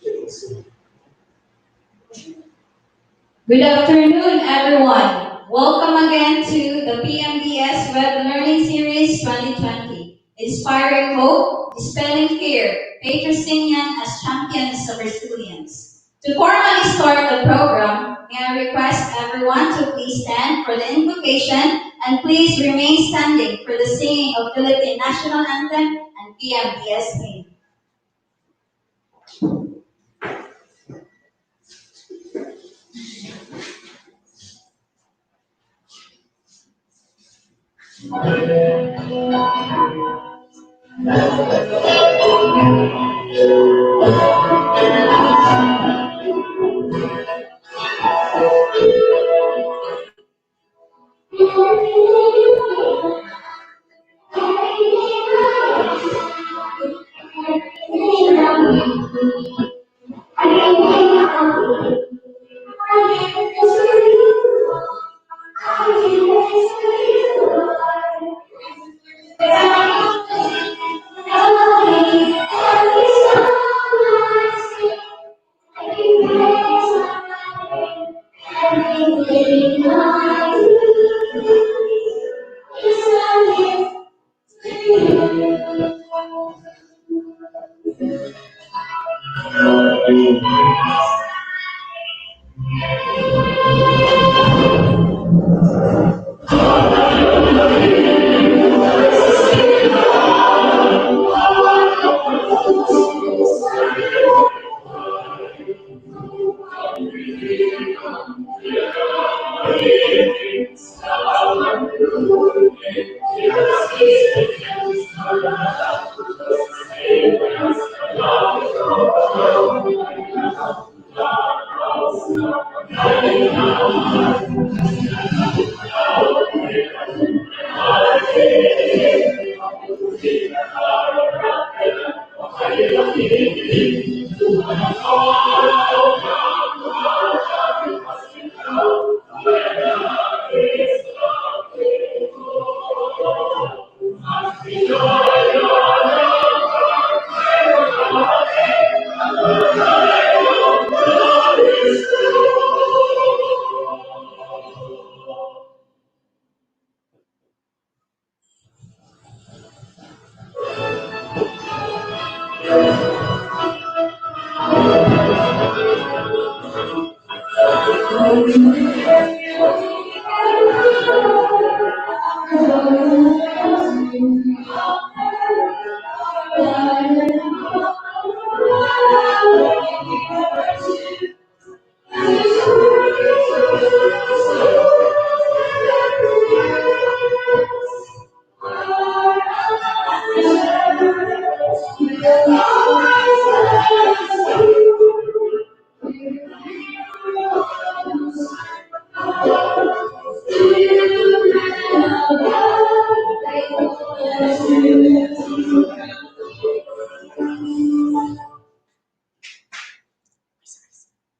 Good afternoon, everyone. Welcome again to the PMDS Web Learning Series 2020, Inspiring Hope, Dispelling Fear, Patrocinians as Champions of Resilience. To formally start the program, may I request everyone to please stand for the invocation and please remain standing for the singing of Philippine National Anthem and PMDS hymn.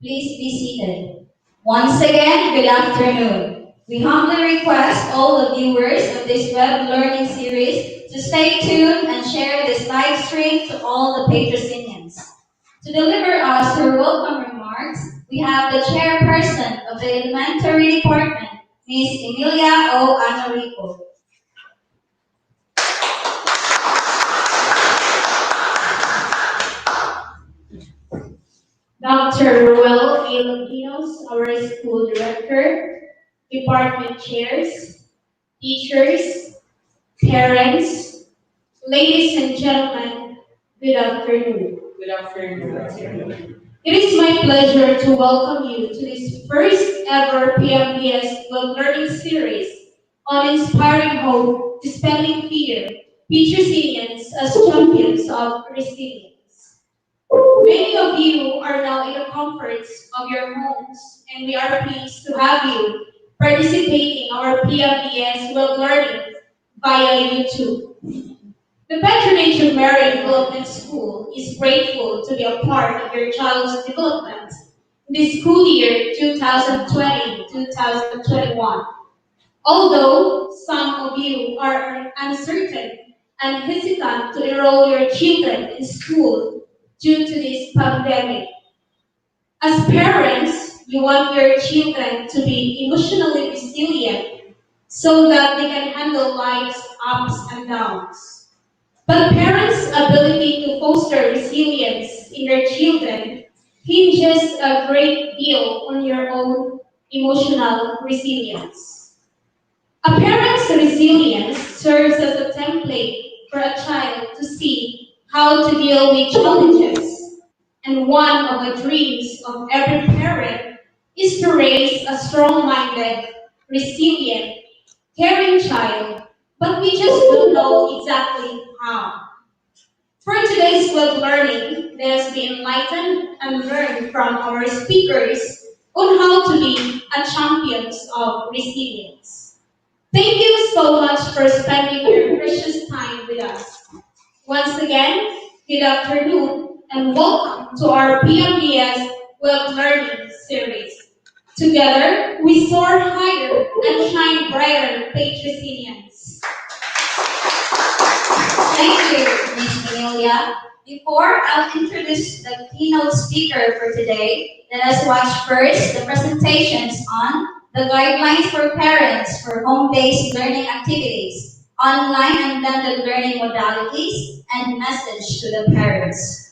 Please be seated. Once again, good afternoon. We humbly request all the viewers of this web learning series to stay tuned and share this live stream to all the Patrocinians. To deliver us her welcome remarks, we have the chairperson of the elementary department, Ms. Emilia O. Anorico. Dr. Ruel A. Longinos, our school director, department chairs, teachers, parents, ladies and gentlemen, good afternoon. Good afternoon. It is my pleasure to welcome you to this first ever PMDS Web Learning Series on Inspiring Hope, Dispelling Fear, Patrocinians as Champions of Resilience. Many of you are now in the comforts of your homes, and we are pleased to have you participating in our PMDS Web Learning via YouTube. The Patronage of Mary Development School is grateful to be a part of your child's development in the school year 2020-2021. Although some of you are uncertain and hesitant to enroll your children in school due to this pandemic, As parents, you want your children to be emotionally resilient so that they can handle life's ups and downs. But parents' ability to foster resilience in their children hinges a great deal on your own emotional resilience. A parent's resilience serves as a template for a child to see how to deal with challenges. And one of the dreams of every parent is to raise a strong-minded, resilient, caring child, but we just don't know exactly how. For today's web learning, let us be enlightened and learn from our speakers on how to be a champions of resilience. Thank you so much for spending your precious time with us. Once again, good afternoon and welcome to our PMDS Web Learning Series. Together, we soar higher and shine brighter, Patrocinians. Thank you, Ms. Amelia. Before I'll introduce the keynote speaker for today, let us watch first the presentations on the guidelines for parents for home-based learning activities, online and blended learning modalities, and message to the parents.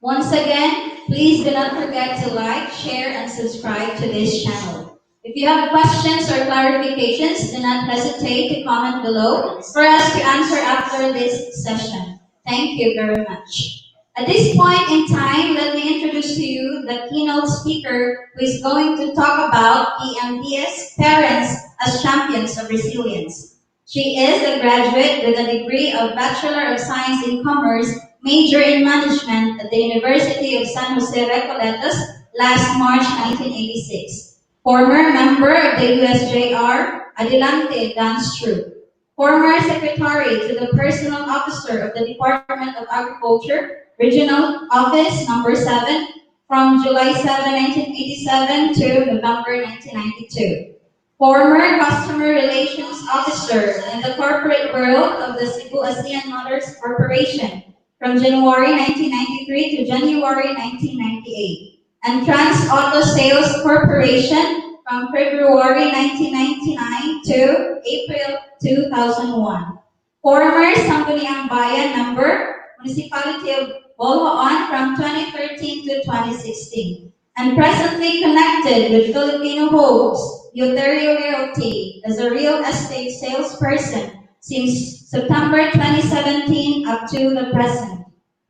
Once again, please do not forget to like, share, and subscribe to this channel. If you have questions or clarifications, do not hesitate to comment below for us to answer after this session. Thank you very much. At this point in time, let me introduce to you the keynote speaker who is going to talk about Pmds, Parents as Champions of Resilience. She is a graduate with a degree of Bachelor of Science in Commerce, major in Management at the University of San Jose Recoletos last March 1986. Former member of the USJR, Adelante Dance Troupe. Former Secretary to the Personal Officer of the Department of Agriculture, Regional Office Number 7, from July 7, 1987 to November 1992. Former Customer Relations Officer in the corporate world of the Cebu ASEAN Motors Corporation from January 1993 to January 1998, and Trans Auto Sales Corporation from February 1999 to April 2001. Former Sangguniang Bayan member, Municipality of Bolhoan from 2013 to 2016, and presently connected with Filipino hopes, Euterio Realty, as a real estate salesperson since September 2017 up to the present.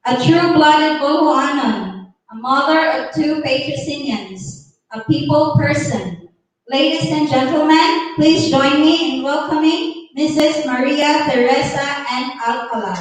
A true-blooded Bolhoanon, a mother of 2 Patrocinians, a people person. Ladies and gentlemen, please join me in welcoming Mrs. Maria Teresa N. Alcala.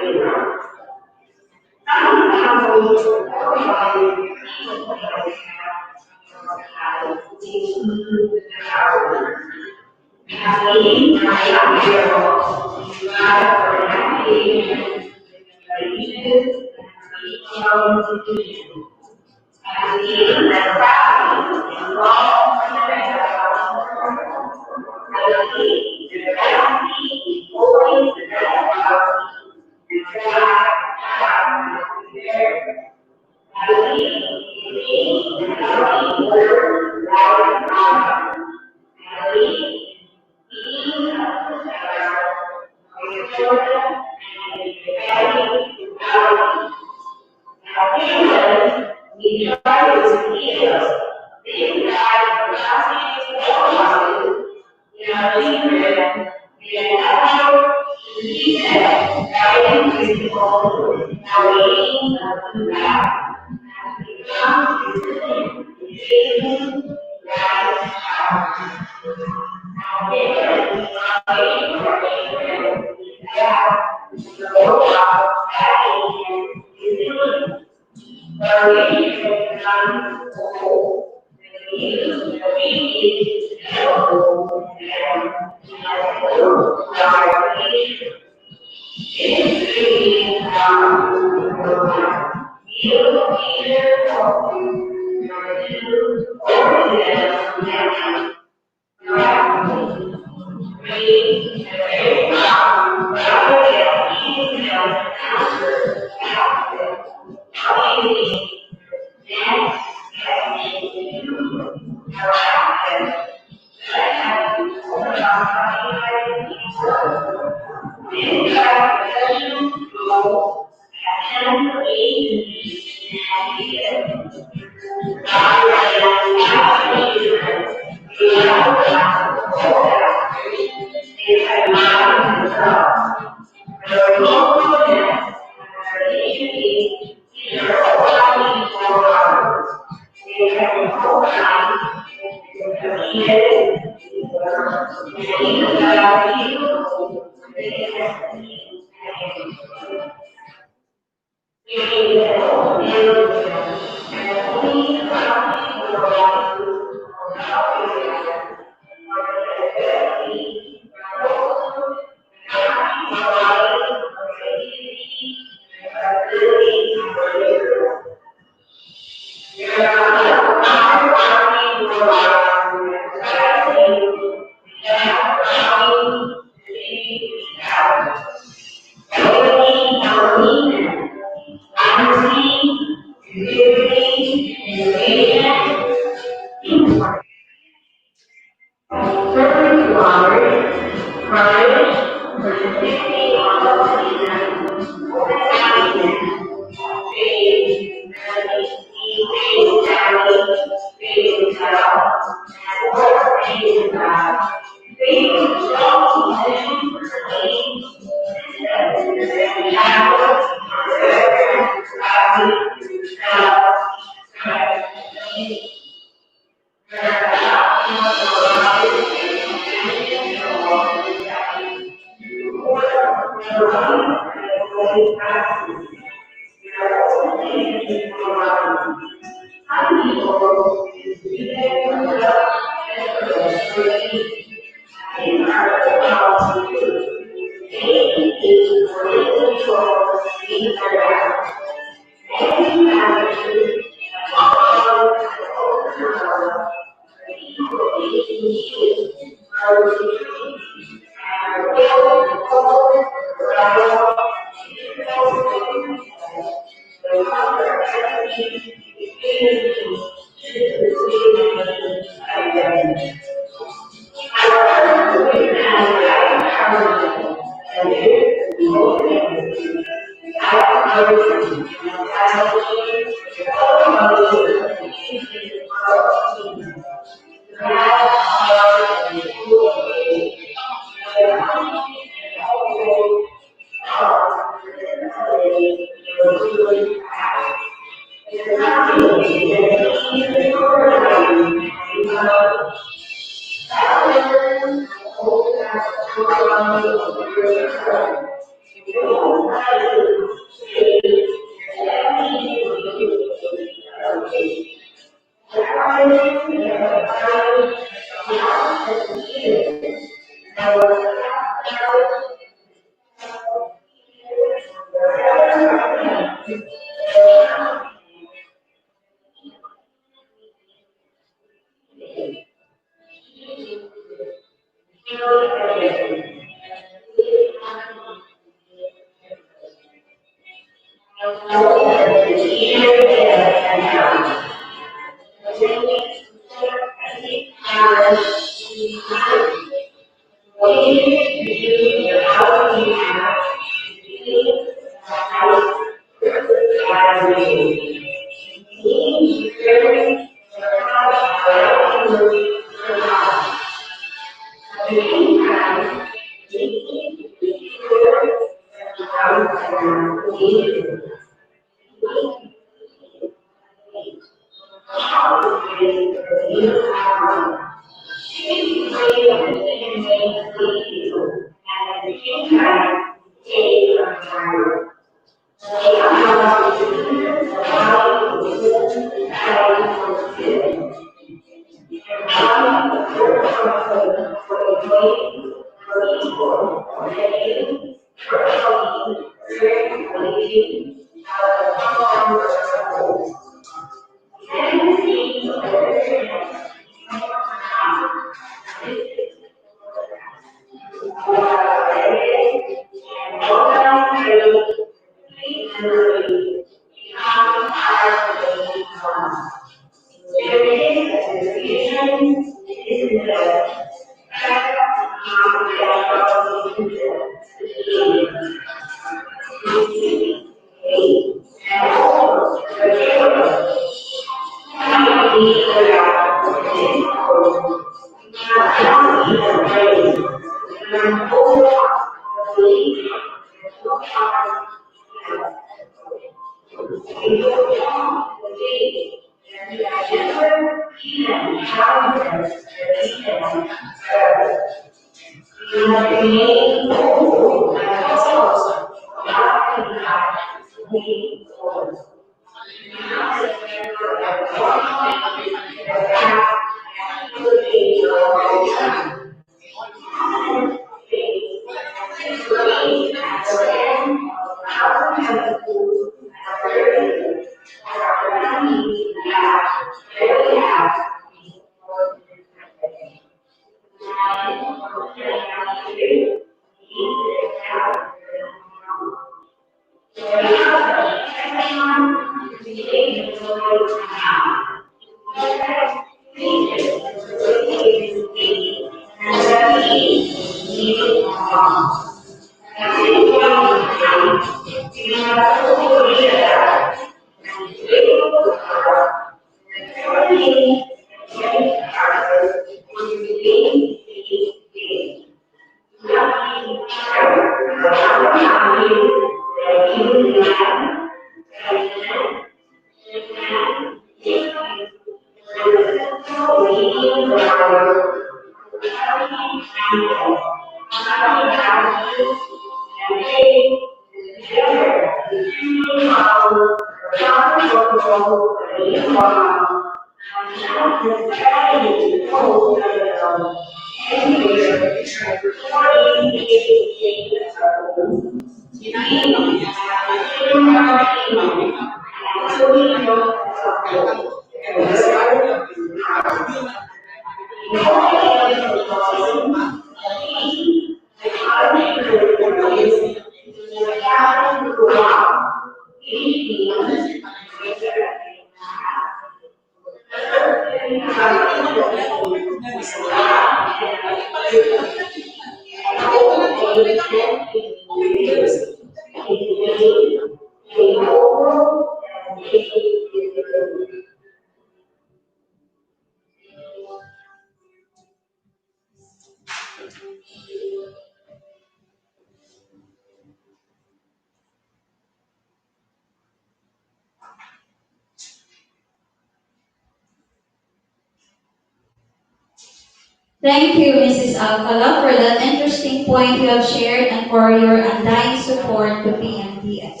Thank you, Mrs. Alcala, for that interesting point you have shared and for your undying support to PMDS.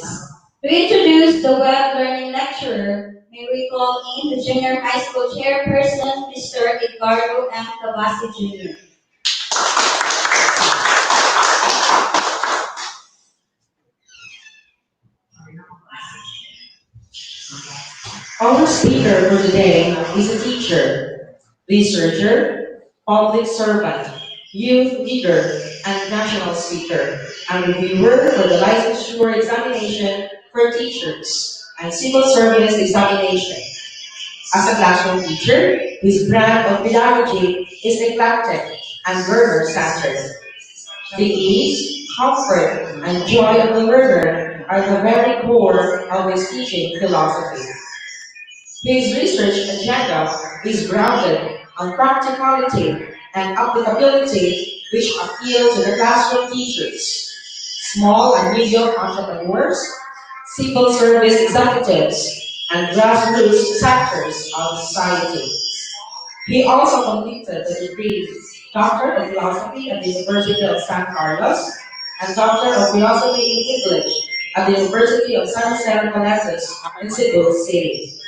To introduce the web learning lecturer, may we call in the junior high school chairperson, Mr. Edgardo M. Cavasi Jr. Our speaker for today is a teacher, researcher, public servant, youth leader, and national speaker, and reviewer for the licensure examination for teachers and civil service examination. As a classroom teacher, his brand of pedagogy is eclectic and learner-centered. The ease, comfort, and joy of the learner are the very core of his teaching philosophy. His research agenda is grounded on practicality and applicability which appeal to the classroom teachers, small and medium entrepreneurs, civil service executives, and grassroots sectors of society. He also completed the degree Doctor of Philosophy at the University of San Carlos and Doctor of Philosophy in English at the University of San Jose Recoletos in Cebu City.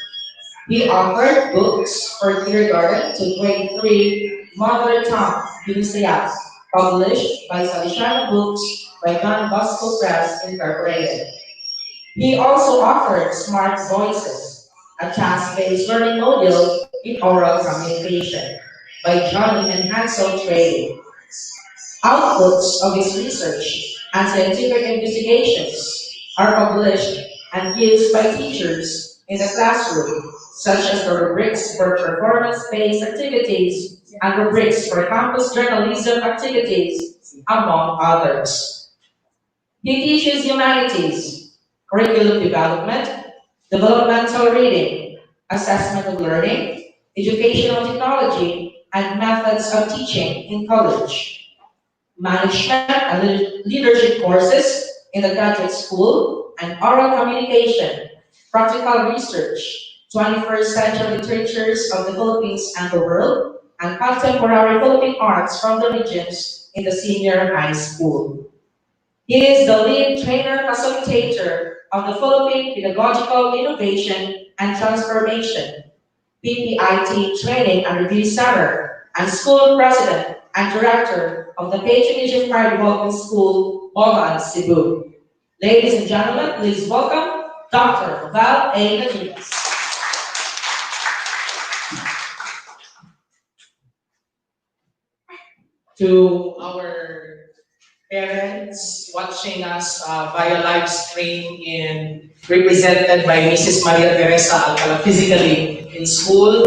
He authored books for kindergarten to grade 3 mother tongue Visayas, published by Salesiano Books by Don Bosco Press Incorporated. He also offered Smart Voices, a task-based learning module in oral communication by Johnny and Hansel Trading. Outputs of his research and scientific investigations are published and used by teachers in the classroom, such as the rubrics for performance-based activities and rubrics for campus journalism activities, among others. He teaches humanities, curriculum development, developmental reading, assessment of learning, educational technology, and methods of teaching in college, management and leadership courses in the graduate school, and oral communication practical research, 21st century literatures of the Philippines and the world, and contemporary Philippine arts from the regions in the senior high school. He is the lead trainer facilitator of the Philippine Pedagogical Innovation and Transformation PPIT Training and Review Center, and School President and Director of the Patronage Fire Development School, Bolan, Cebu. Ladies and gentlemen, please welcome Dr. Val A. Najinas. To our parents watching us via live stream in represented by Mrs. Maria Teresa Alcala physically in school,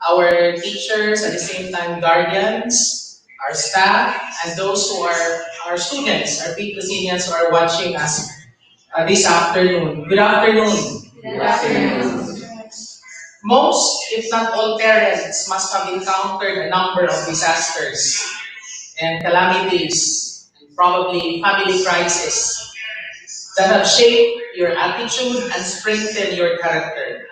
our teachers at the same time guardians, our staff, and those who are our students, our Patrocinians who are watching us this afternoon. Good afternoon. Good afternoon. Most, if not all parents must have encountered a number of disasters and calamities, and probably family crises that have shaped your attitude and strengthened your character.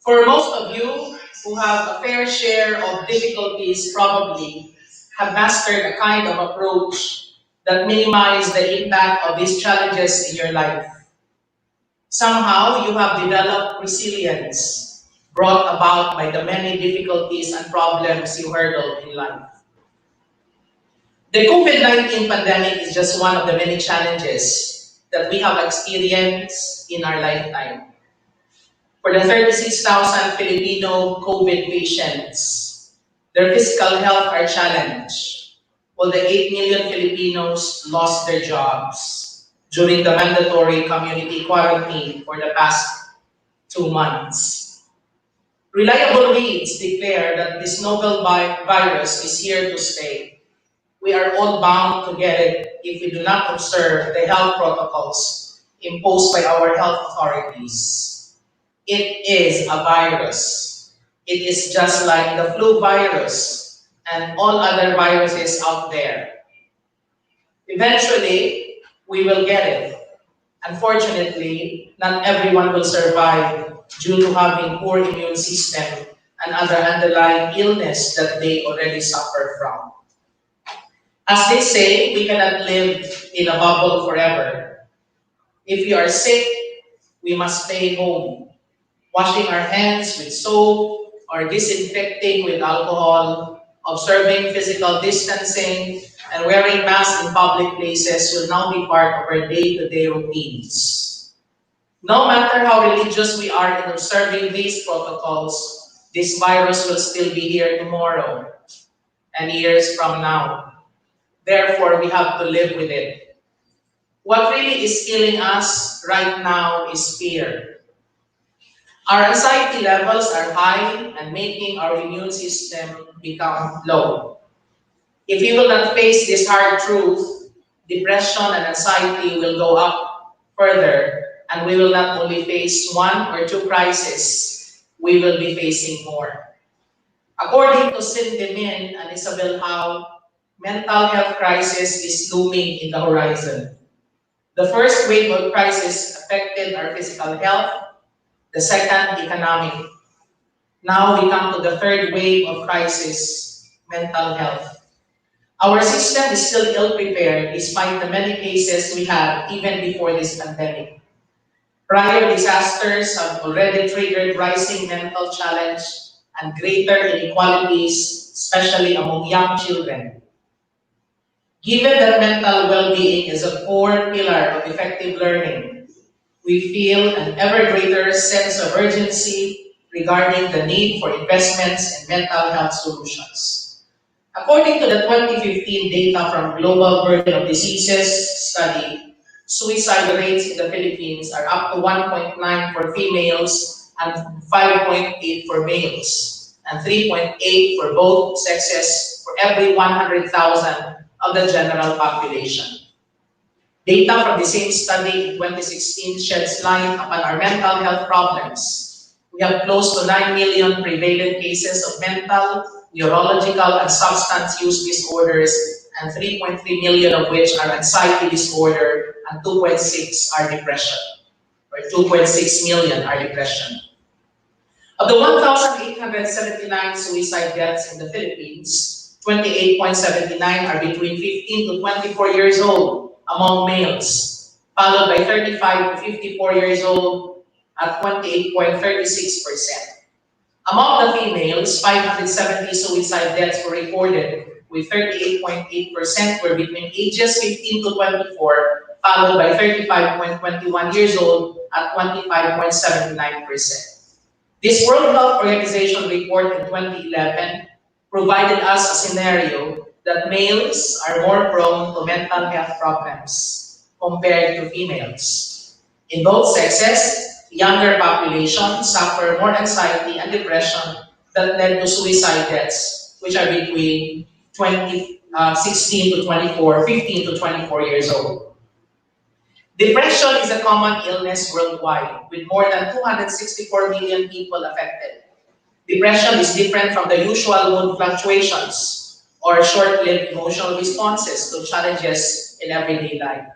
For most of you who have a fair share of difficulties, probably have mastered a kind of approach that minimizes the impact of these challenges in your life. Somehow you have developed resilience brought about by the many difficulties and problems you hurdle in life. The COVID-19 pandemic is just one of the many challenges that we have experienced in our lifetime. For the 36,000 Filipino COVID patients, their physical health are challenged, while the 8 million Filipinos lost their jobs during the mandatory community quarantine for the past 2 months. Reliable reads declare that this novel virus is here to stay. We are all bound to get it if we do not observe the health protocols imposed by our health authorities. It is a virus. It is just like the flu virus and all other viruses out there. Eventually, we will get it. Unfortunately, not everyone will survive due to having poor immune system and other underlying illness that they already suffer from. As they say, we cannot live in a bubble forever. If we are sick, we must stay home, washing our hands with soap or disinfecting with alcohol, observing physical distancing, and wearing masks in public places will now be part of our day-to-day routines. No matter how religious we are in observing these protocols, this virus will still be here tomorrow and years from now. Therefore, we have to live with it. What really is killing us right now is fear. Our anxiety levels are high and making our immune system become low. If we will not face this hard truth, depression and anxiety will go up further, and we will not only face one or two crises, we will be facing more. According to Cindy Min and Isabel Howe, mental health crisis is looming in the horizon. The first wave of crisis affected our physical health, the second, economic. Now we come to the third wave of crisis, mental health. Our system is still ill-prepared despite the many cases we had even before this pandemic. Prior disasters have already triggered rising mental challenge and greater inequalities, especially among young children. Given that mental well-being is a core pillar of effective learning, we feel an ever greater sense of urgency regarding the need for investments in mental health solutions. According to the 2015 data from Global Burden of Diseases study, suicide rates in the Philippines are up to 1.9 for females and 5.8 for males, and 3.8 for both sexes for every 100,000 of the general population. Data from the same study in 2016 sheds light upon our mental health problems. We have close to 9 million prevalent cases of mental, neurological, and substance use disorders, and 3.3 million of which are anxiety disorder, and 2.6 are depression, or 2.6 million are depression. Of the 1,879 suicide deaths in the Philippines, 28.79 are between 15 to 24 years old among males, followed by 35 to 54 years old at 28.36%. Among the females, 570 suicide deaths were recorded, with 38.8% were between ages 15 to 24, followed by 35.21 years old at 25.79%. This World Health Organization report in 2011 provided us a scenario that males are more prone to mental health problems compared to females. In both sexes, younger populations suffer more anxiety and depression that led to suicide deaths, which are between 16 to 24, 15 to 24 years old. Depression is a common illness worldwide, with more than 264 million people affected. Depression is different from the usual mood fluctuations or short-lived emotional responses to challenges in everyday life.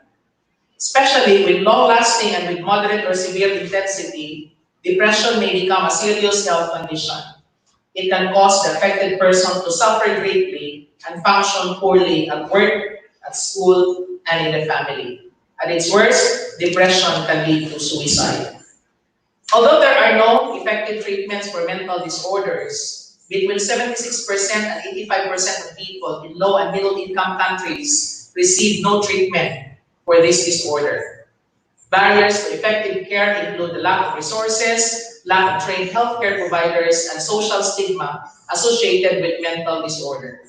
Especially with long-lasting and with moderate or severe intensity, depression may become a serious health condition. It can cause the affected person to suffer greatly and function poorly at work, at school, and in the family. At its worst, depression can lead to suicide. Although there are no effective treatments for mental disorders, between 76% and 85% of people in low and middle income countries receive no treatment for this disorder. Barriers to effective care include the lack of resources, lack of trained healthcare providers, and social stigma associated with mental disorder.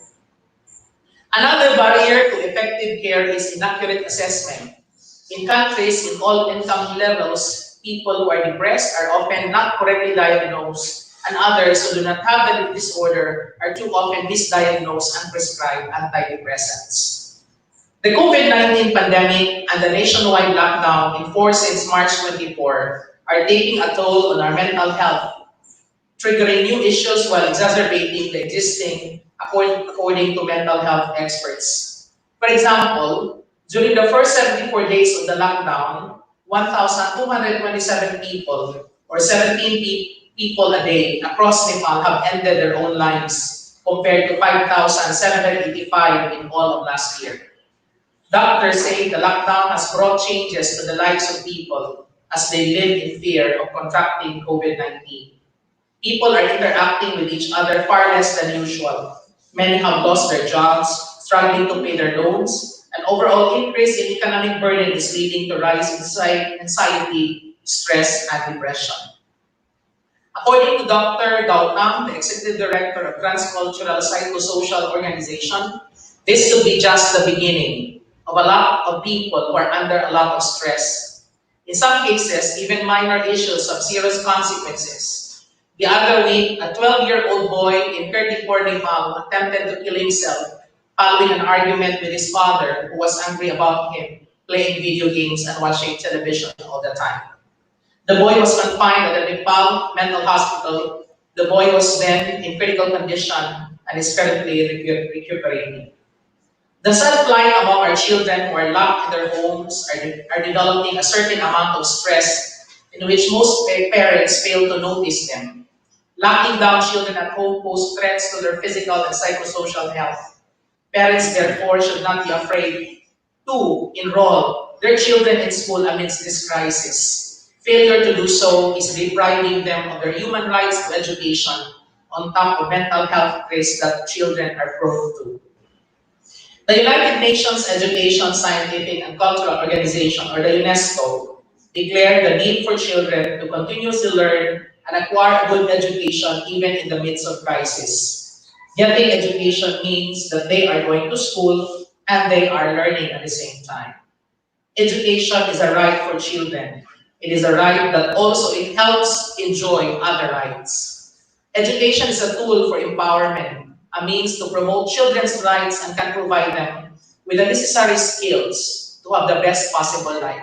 Another barrier to effective care is inaccurate assessment. In countries in all income levels, people who are depressed are often not correctly diagnosed, and others who do not have the disorder are too often misdiagnosed and prescribed antidepressants. The COVID-19 pandemic and the nationwide lockdown in force since March 24 are taking a toll on our mental health, triggering new issues while exacerbating the existing according to mental health experts. For example, during the first 74 days of the lockdown, 1,227 people, or 17 people a day across Nepal have ended their own lives, compared to 5,785 in all of last year. Doctors say the lockdown has brought changes to the lives of people as they live in fear of contracting COVID-19. People are interacting with each other far less than usual. Many have lost their jobs, struggling to pay their loans. An overall increase in economic burden is leading to rise in anxiety, stress, and depression. According to Dr. Gautam, the Executive Director of Transcultural Psychosocial Organization, this could be just the beginning of a lot of people who are under a lot of stress. In some cases, even minor issues have serious consequences. The other week, a 12-year-old boy in Kirtipur, Nepal attempted to kill himself following an argument with his father, who was angry about him playing video games and watching television all the time. The boy was confined at the Nepal Mental Hospital. The boy was then in critical condition and is currently recuperating. The self-light among our children who are locked in their homes are developing a certain amount of stress in which most parents fail to notice them. Locking down children at home poses threats to their physical and psychosocial health. Parents, therefore, should not be afraid to enroll their children in school amidst this crisis. Failure to do so is depriving them of their human rights to education on top of mental health risks that children are prone to. The United Nations Education, Scientific and Cultural Organization, or the UNESCO, declared the need for children to continuously learn and acquire a good education even in the midst of crisis. Getting education means that they are going to school and they are learning at the same time. Education is a right for children. It is a right that also it helps enjoy other rights. Education is a tool for empowerment, a means to promote children's rights and can provide them with the necessary skills to have the best possible life.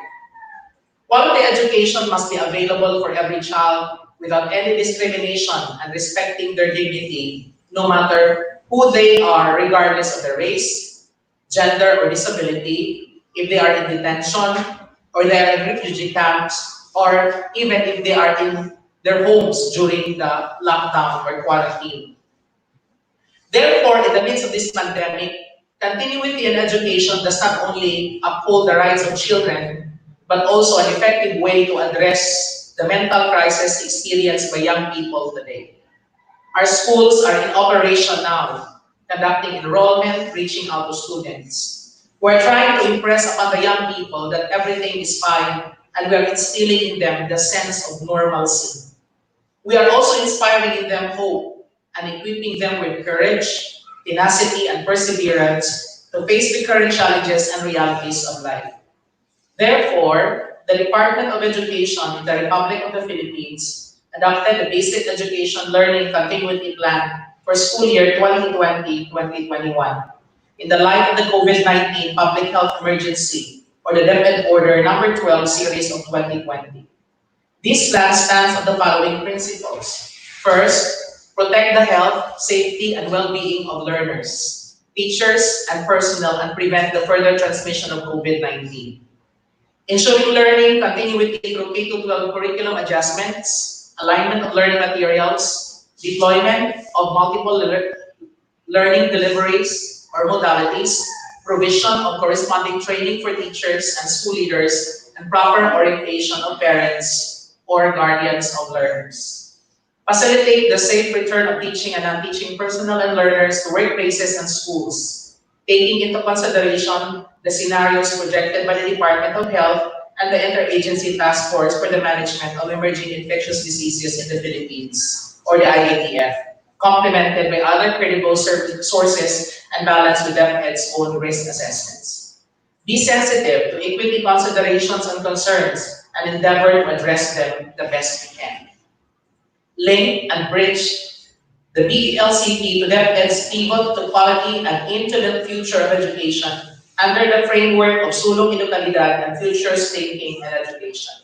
Quality education must be available for every child without any discrimination and respecting their dignity, no matter who they are, regardless of their race, gender, or disability, if they are in detention, or they are in refugee camps, or even if they are in their homes during the lockdown or quarantine. Therefore, in the midst of this pandemic, continuity in education does not only uphold the rights of children, but also an effective way to address the mental crisis experienced by young people today. Our schools are in operation now, conducting enrollment, reaching out to students. We're trying to impress upon the young people that everything is fine, and we are instilling in them the sense of normalcy. We are also inspiring in them hope and equipping them with courage, tenacity, and perseverance to face the current challenges and realities of life. Therefore, the Department of Education in the Republic of the Philippines adopted the Basic Education Learning Continuity Plan for school year 2020-2021 in the light of the COVID-19 public health emergency or the DepEd Order number 12 series of 2020. This plan stands on the following principles. First, protect the health, safety, and well-being of learners, teachers, and personnel and prevent the further transmission of COVID-19. Ensuring learning continuity through K-12 curriculum adjustments, alignment of learning materials, deployment of multiple learning deliveries or modalities, provision of corresponding training for teachers and school leaders, and proper orientation of parents or guardians of learners. Facilitate the safe return of teaching and non-teaching personnel and learners to workplaces and schools, taking into consideration the scenarios projected by the Department of Health and the Interagency Task Force for the Management of Emerging Infectious Diseases in the Philippines, or the IATF, complemented by other credible sources and balanced with DepEd's own risk assessments. Be sensitive to equity considerations and concerns and endeavor to address them the best we can. Link and bridge the BLCP to DepEd's pivot to quality and into the future of education under the framework of sulong edukalidad and futures thinking and education.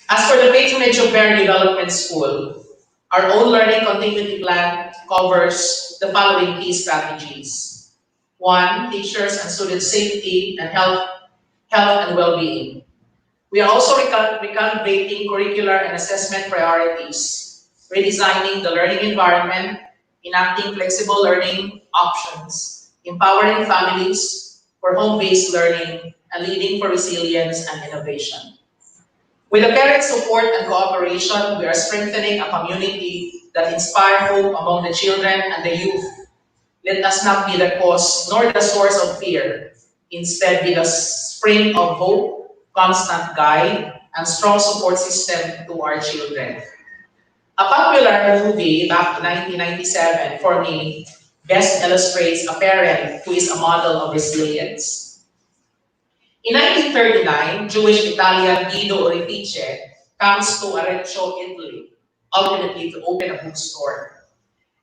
As for the patronage of Parent Development School, our own learning continuity plan covers the following key strategies. One, teachers and student safety and health and well-being. We are also recalibrating curricular and assessment priorities, redesigning the learning environment, enacting flexible learning options, empowering families for home-based learning, and leading for resilience and innovation. With the parent support and cooperation, we are strengthening a community that inspires hope among the children and the youth. Let us not be the cause nor the source of fear. Instead, be the spring of hope, constant guide, and strong support system to our children. A popular movie back in 1997 for me best illustrates a parent who is a model of resilience. In 1939, Jewish Italian Guido Orefice comes to Arezzo, Italy, ultimately to open a bookstore.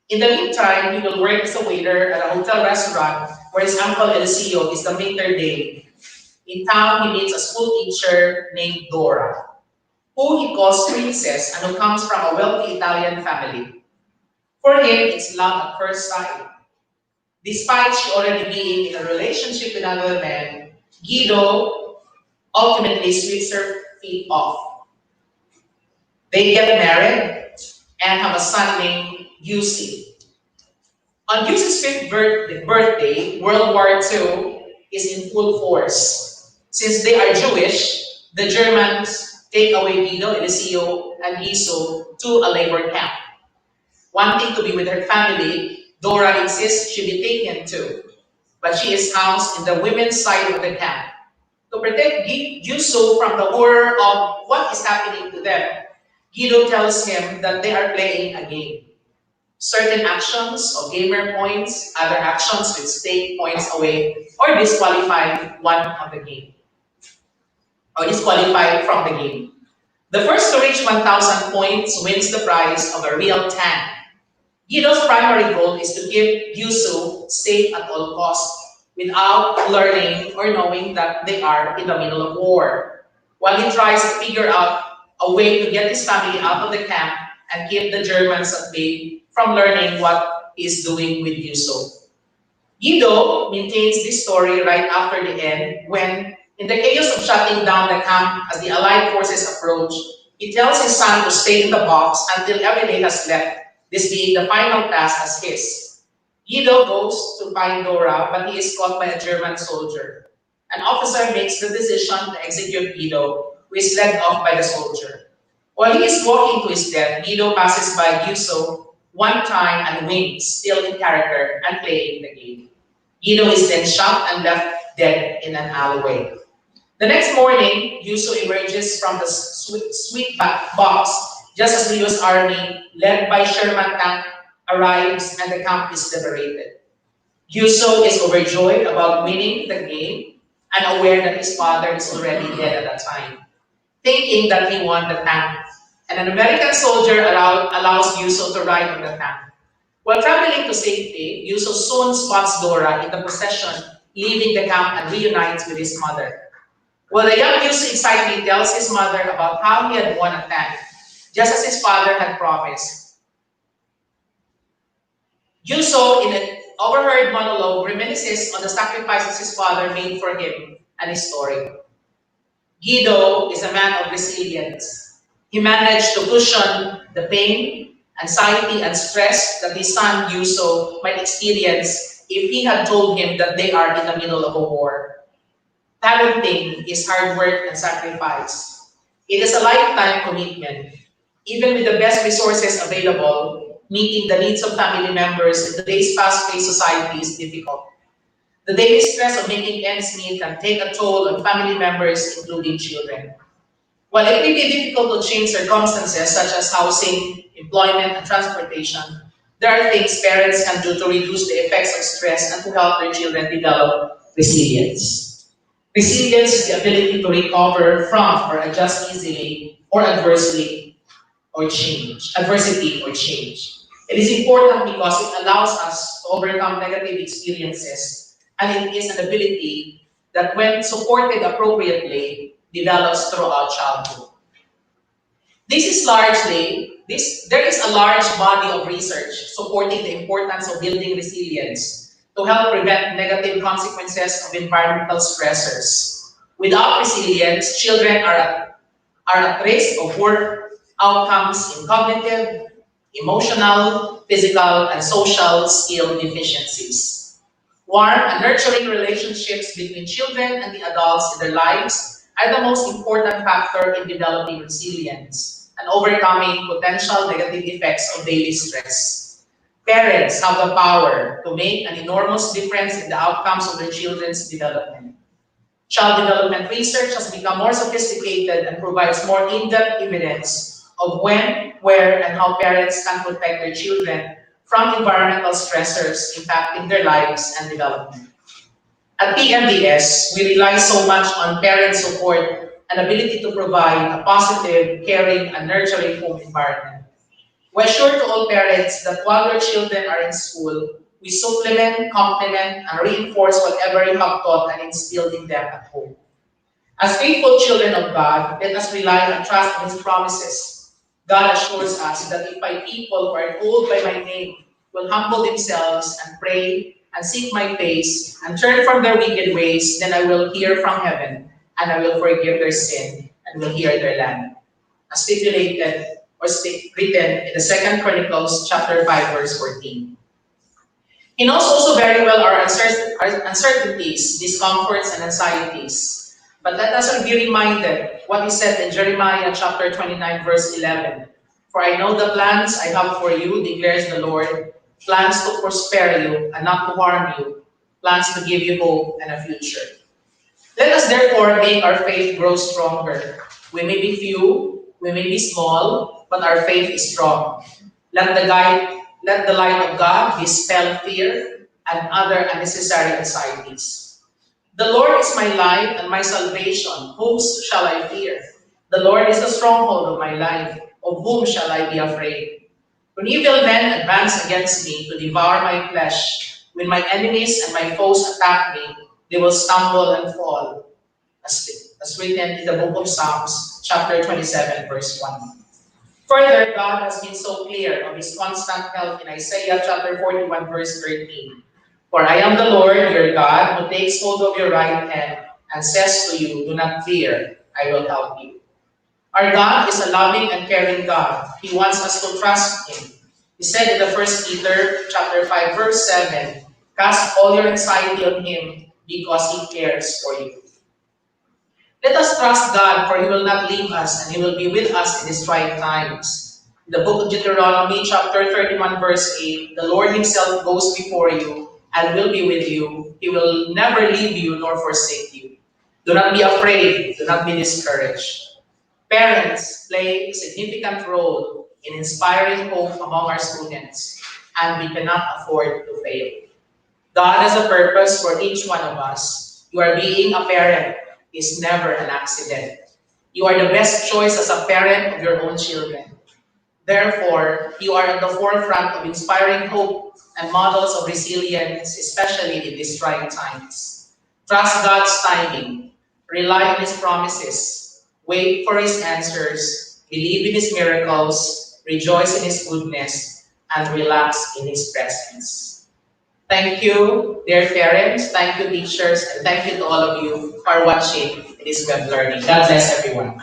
In the meantime, he will work as a waiter at a hotel restaurant where his uncle Eliseo is the maitre d'. In town, he meets a school teacher named Dora, who he calls Princess and who comes from a wealthy Italian family. For him, it's love at first sight. Despite she already being in a relationship with another man, Guido ultimately sweeps her feet off. They get married and have a son named Yussi. On Yussi's fifth birthday, World War II is in full force. Since they are Jewish, the Germans take away Guido, Eliseo, and Giso to a labor camp. Wanting to be with her family, Dora insists she be taken too, but she is housed in the women's side of the camp. To protect Giso from the horror of what is happening to them, Guido tells him that they are playing a game. Certain actions of gamer points, other actions will take points away or disqualify one of the game, or disqualified from the game. The first to reach 1,000 points wins the prize of a real tank. Guido's primary goal is to keep Yusu safe at all costs without learning or knowing that they are in the middle of war, while he tries to figure out a way to get his family out of the camp and keep the Germans at bay from learning what he is doing with Yusu. Guido maintains this story right after the end when, In the chaos of shutting down the camp as the Allied forces approach, he tells his son to stay in the box until every day has left, this being the final task as his. Guido goes to find Dora, but he is caught by a German soldier. An officer makes the decision to execute Guido, who is led off by the soldier. While he is walking to his death, Guido passes by Yuso one time and winks, still in character and playing the game. Guido is then shot and left dead in an alleyway. The next morning, Yuso emerges from the sweet box just as the US Army, led by Sherman tank, arrives and the camp is liberated. Yuso is overjoyed about winning the game and aware that his father is already dead at that time, thinking that he won the tank. And an American soldier allows Yuso to ride on the tank. While traveling to safety, Yuso soon spots Dora in the procession, leaving the camp and reunites with his mother. While the young Yuso excitedly tells his mother about how he had won a tank, just as his father had promised. Yuso, in an overheard monologue, reminisces on the sacrifices his father made for him and his story. Guido is a man of resilience. He managed to cushion the pain, anxiety, and stress that his son Yuso might experience if he had told him that they are in the middle of a war. Parenting is hard work and sacrifice. It is a lifetime commitment. Even with the best resources available, meeting the needs of family members in today's fast-paced society is difficult. The daily stress of making ends meet can take a toll on family members, including children. While it may be difficult to change circumstances such as housing, employment, and transportation, there are things parents can do to reduce the effects of stress and to help their children develop resilience. Resilience is the ability to recover from or adjust easily or adversity or change. It is important because it allows us to overcome negative experiences, and it is an ability that, when supported appropriately, develops throughout childhood. There is a large body of research supporting the importance of building resilience to help prevent negative consequences of environmental stressors. Without resilience, children are at risk of poor outcomes in cognitive, emotional, physical, and social skill deficiencies. Warm and nurturing relationships between children and the adults in their lives are the most important factor in developing resilience and overcoming potential negative effects of daily stress. Parents have the power to make an enormous difference in the outcomes of their children's development. Child development research has become more sophisticated and provides more in-depth evidence of when, where, and how parents can protect their children from environmental stressors impacting their lives and development. At PMDS, we rely so much on parent support and ability to provide a positive, caring, and nurturing home environment. We assure to all parents that while their children are in school, we supplement, complement, and reinforce whatever you have taught and instilled in them at home. As faithful children of God, let us rely and trust on His promises. God assures us that if my people who are called by my name will humble themselves and pray and seek my face and turn from their wicked ways, then I will hear from heaven and I will forgive their sin and will heal their land. As stipulated or written in the 2 Chronicles chapter 5, verse 14. He knows also very well our uncertainties, discomforts, and anxieties. But let us be reminded what he said in Jeremiah chapter 29, verse 11. For I know the plans I have for you, declares the Lord, plans to prosper you and not to harm you, plans to give you hope and a future. Let us therefore make our faith grow stronger. We may be few, we may be small, but our faith is strong. Let the light of God dispel fear and other unnecessary anxieties. The Lord is my light and my salvation. Whom shall I fear? The Lord is the stronghold of my life. Of whom shall I be afraid? When evil men advance against me to devour my flesh, when my enemies and my foes attack me, they will stumble and fall. As written in the book of Psalms, chapter 27, verse 1. Further, God has been so clear of His constant help in Isaiah chapter 41, verse 13. For I am the Lord your God, who takes hold of your right hand and says to you, do not fear, I will help you. Our God is a loving and caring God. He wants us to trust Him. He said in the First Peter chapter 5, verse 7, cast all your anxiety on Him because He cares for you. Let us trust God, for He will not leave us, and He will be with us in these trying times. In the book of Deuteronomy, chapter 31, verse 8, the Lord Himself goes before you and will be with you. He will never leave you nor forsake you. Do not be afraid. Do not be discouraged. Parents play a significant role in inspiring hope among our students, and we cannot afford to fail. God has a purpose for each one of us. You are being a parent is never an accident. You are the best choice as a parent of your own children. Therefore, you are at the forefront of inspiring hope and models of resilience, especially in these trying times. Trust God's timing. Rely on His promises. Wait for His answers. Believe in His miracles. Rejoice in His goodness. And relax in His presence. Thank you, dear parents. Thank you, teachers. And thank you to all of you for watching this web learning. God bless everyone.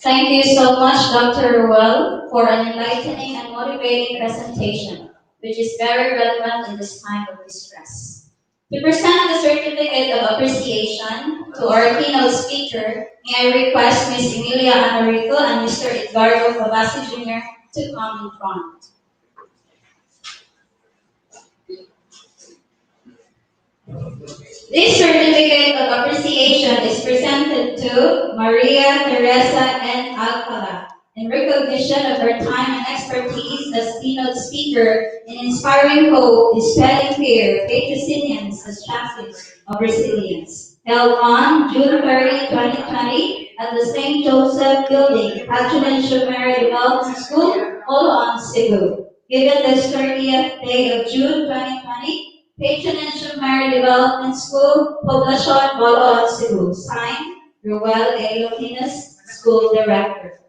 Thank you so much, Dr. Ruel, for an enlightening and motivating presentation, which is very relevant in this time of distress. To present the certificate of appreciation to our keynote speaker, may I request Ms. Emilia Anorico and Mr. Edgardo Cavasi Jr. to come in front. This certificate of appreciation is presented to Maria Teresa N. Alcala in recognition of her time and expertise as keynote speaker in inspiring hope, dispelling fear, Patrocinians as champions of resilience. Held on June 30, 2020 at the St. Joseph Building, Patrocinians Development School, Oloan, Cebu. Given this 30th day of June 2020, Patronage of Mary Development School, Poblacion, Boloan, Cebu. Signed, Ruel A. Loquinas, School Director.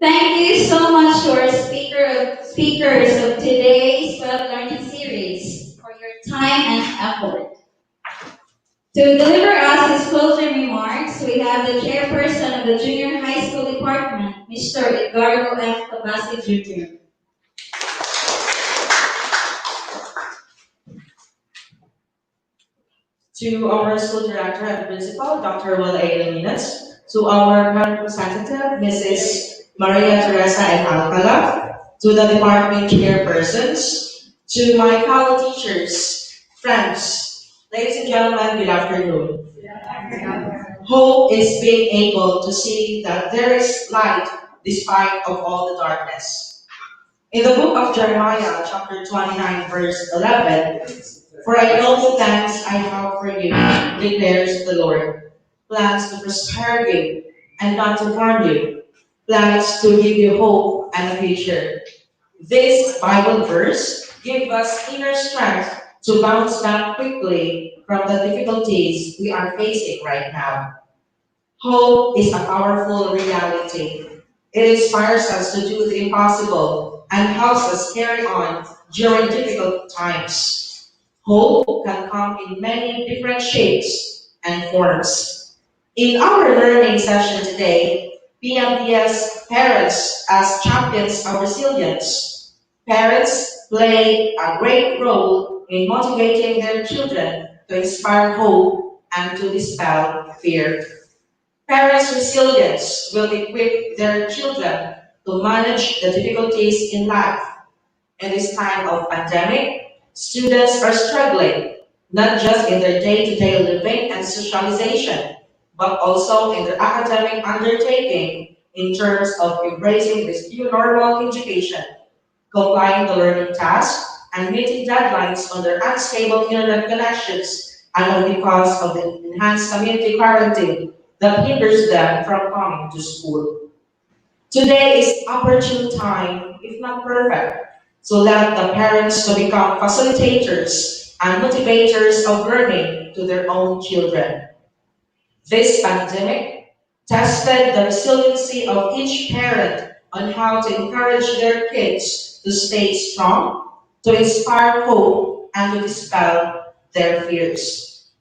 Thank you so much to our speakers of today's web learning series for your time and effort. To deliver us his closing remarks, we have the chairperson of the Junior High School Department, Mr. Edgardo F. Cavasi Jr. To our school director and principal, Dr. Will A. Leminas, to our parent representative, Mrs. Maria Teresa M. Alcala, to the department chairpersons, to my fellow teachers, friends, ladies and gentlemen, good afternoon. Hope is being able to see that there is light despite of all the darkness. In the book of Jeremiah, chapter 29, verse 11, for I know the plans I have for you, declares the Lord. Plans to prosper you and not to harm you. Plans to give you hope and a future. This Bible verse gives us inner strength to bounce back quickly from the difficulties we are facing right now. Hope is a powerful reality. It inspires us to do the impossible and helps us carry on during difficult times. Hope can come in many different shapes and forms. In our learning session today, Pmds parents as champions of resilience. Parents play a great role in motivating their children to inspire hope and to dispel fear. Parents' resilience will equip their children to manage the difficulties in life. In this time of pandemic, students are struggling, not just in their day-to-day living and socialization, but also in their academic undertaking in terms of embracing this new normal in education, complying to learning tasks, and meeting deadlines on their unstable internet connections and because of the enhanced community quarantine that hinders them from coming to school. Today is opportune time, if not perfect, to let the parents to become facilitators and motivators of learning to their own children. This pandemic tested the resiliency of each parent on how to encourage their kids to stay strong, to inspire hope, and to dispel their fears.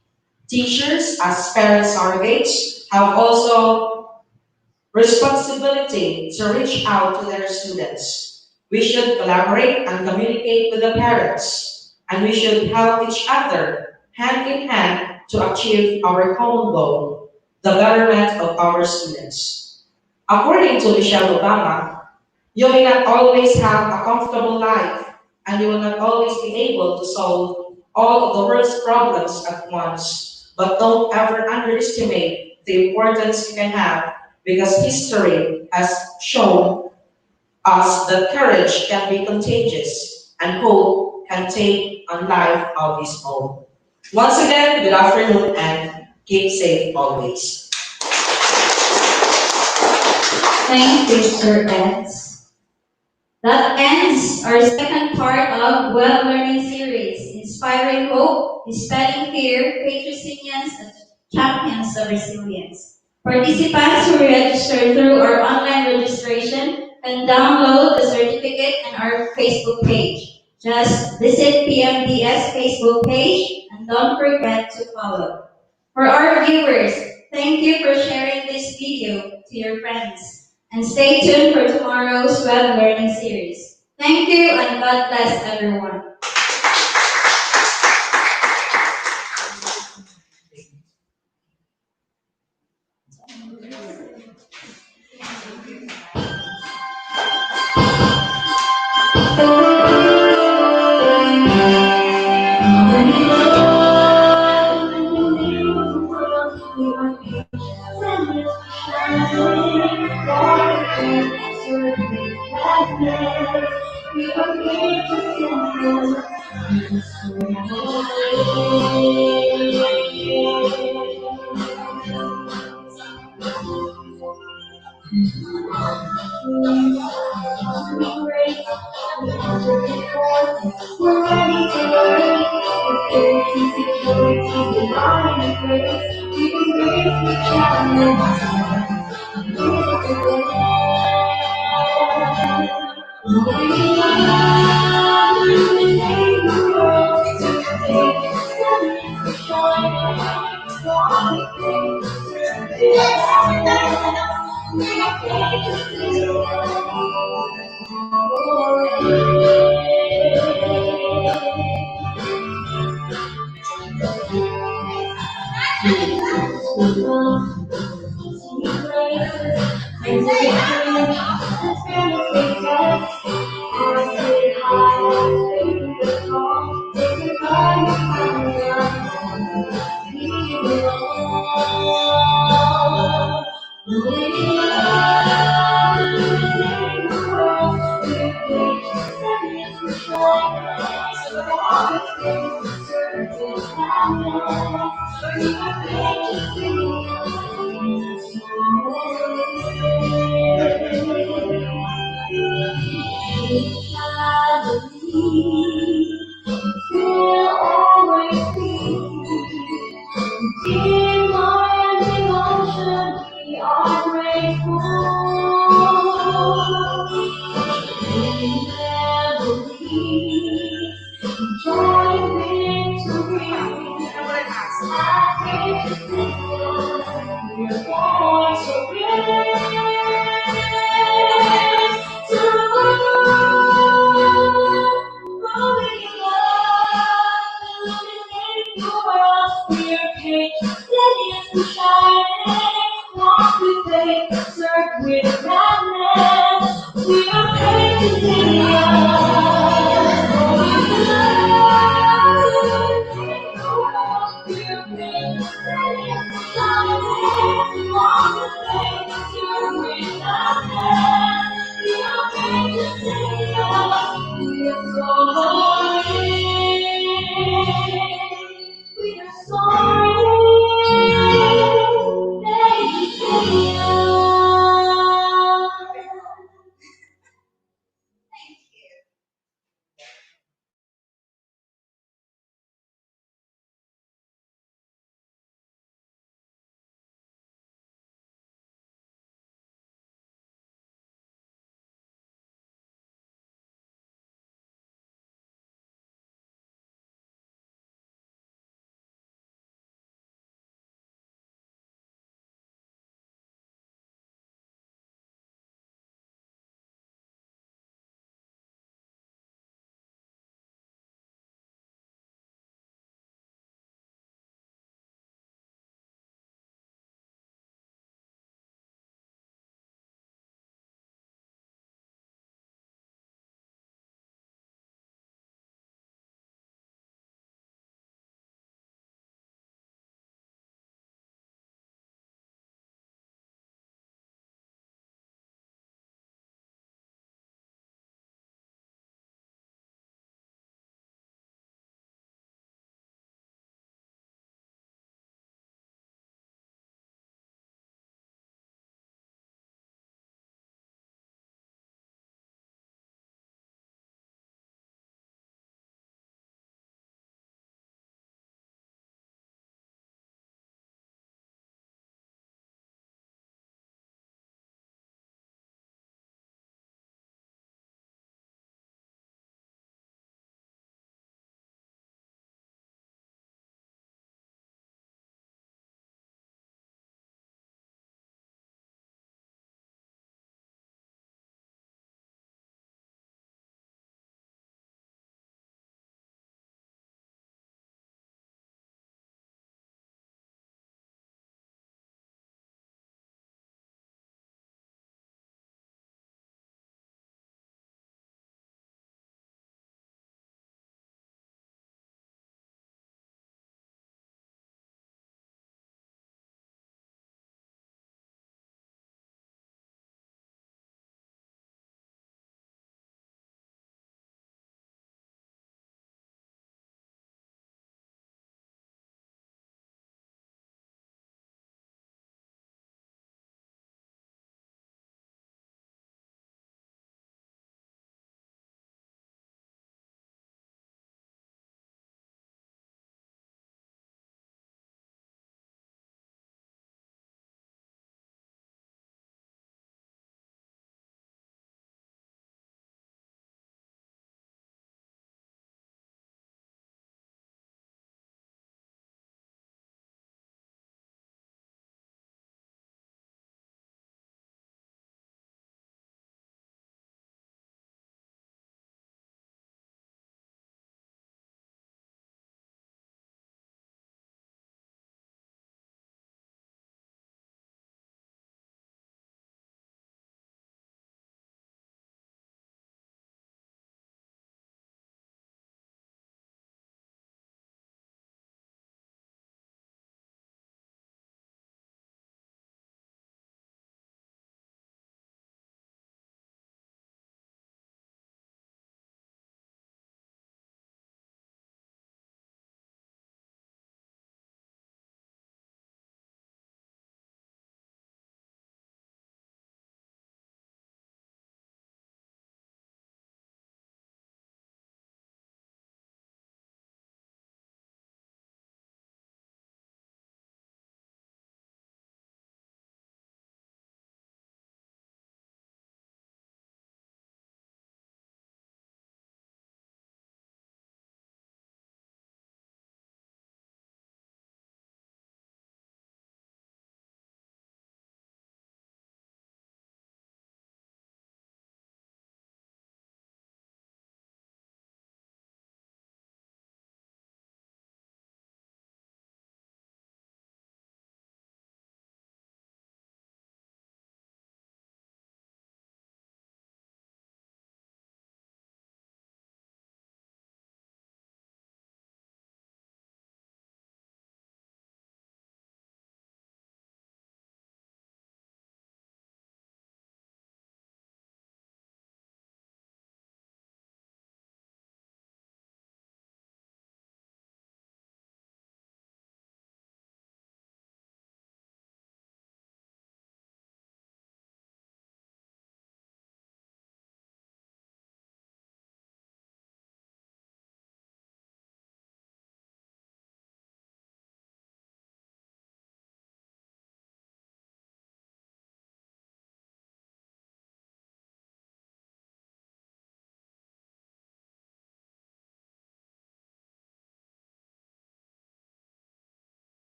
Teachers, as parent surrogates, have also responsibility to reach out to their students. We should collaborate and communicate with the parents, and we should help each other hand in hand to achieve our common goal, the betterment of our students. According to Michelle Obama, you may not always have a comfortable life, and you will not always be able to solve all of the world's problems at once. But don't ever underestimate the importance you can have because history has shown us that courage can be contagious and hope can take on life of its own. Once again, good afternoon and keep safe always. Thank you, Sir Eds. That ends our second part of Web Learning series, Inspiring Hope, Dispelling Fear, Patrocinians, and Champions of Resilience. Participants who registered through our online registration can download the certificate on our Facebook page. Just visit PMDS Facebook page and don't forget to follow. For our viewers, thank you for sharing this video to your friends. And stay tuned for tomorrow's Web Learning series. Thank you and God bless everyone.